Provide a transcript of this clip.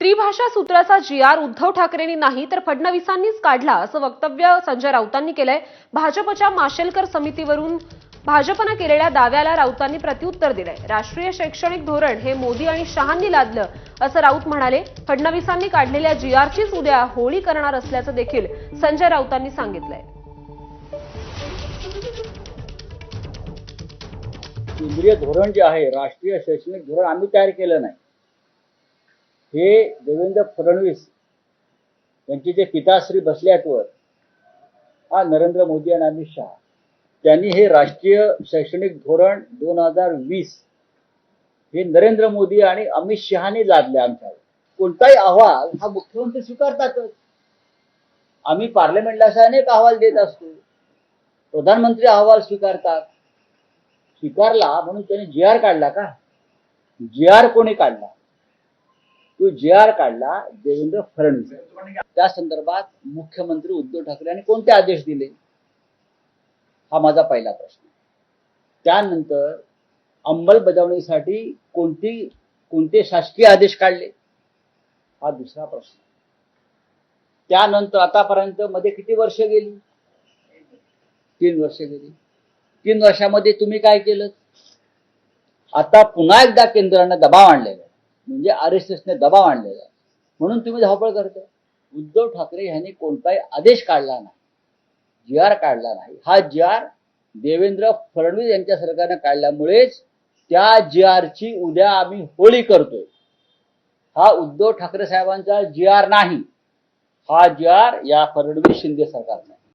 त्रिभाषा सूत्राचा जी.आर. उद्धव ठाकरेंनी नाही तर फडणवीसांनीच काढला असं वक्तव्य संजय राऊतांनी केलंय। भाजपच्या माशेलकर समितीवरून भाजपने केलेल्या दाव्याला राऊतांनी प्रत्युत्तर दिलंय। राष्ट्रीय शैक्षणिक धोरण हे मोदी आणि शहांनी लादलं असं राऊत म्हणाले। फडणवीसांनी काढलेल्या जी.आर.चीच उद्या होळी करणार असल्याचं देखील संजय राऊतांनी सांगितलंय। केंद्रीय धोरण जे आहे, राष्ट्रीय शैक्षणिक धोरण आम्ही तयार केलं नाही। हे देवेंद्र फडणवीस यांचे जे पिताश्री बसले आहेत वर, हा नरेंद्र मोदी आणि अमित शहा, त्यांनी हे राष्ट्रीय शैक्षणिक धोरण 2020 हे नरेंद्र मोदी आणि अमित शहाने लादले आमच्यावर। कोणताही अहवाल हा मुख्यमंत्री स्वीकारतातच। आम्ही पार्लमेंटला असे अनेक अहवाल देत असतो, प्रधानमंत्री अहवाल स्वीकारतात। स्वीकारला म्हणून त्यांनी जी.आर. काढला का? जी.आर. कोणी काढला? तो जी.आर. काढला देवेंद्र फडणवीस। त्या संदर्भात मुख्यमंत्री उद्धव ठाकरे यांनी कोणते आदेश दिले, हा माझा पहिला प्रश्न। त्यानंतर अंमलबजावणीसाठी कोणते शासकीय आदेश काढले, हा दुसरा प्रश्न। त्यानंतर आतापर्यंत मध्ये किती वर्ष गेली? 3 वर्ष गेली। 3 वर्षामध्ये तुम्ही काय केलं? आता पुन्हा एकदा केंद्राने दबाव आणलेला आहे, म्हणजे आरएसएसने दबाव आणलेला आहे, म्हणून तुम्ही धावपळ करताय। उद्धव ठाकरे यांनी कोणताही आदेश काढला नाही, जी.आर. काढला नाही। हा जी.आर. देवेंद्र फडणवीस यांच्या सरकारने काढल्यामुळेच त्या जी.आर.ची उद्या आम्ही होळी करतोय। हा उद्धव ठाकरे साहेबांचा जी.आर. नाही, हा जी.आर. या फडणवीस शिंदे सरकारने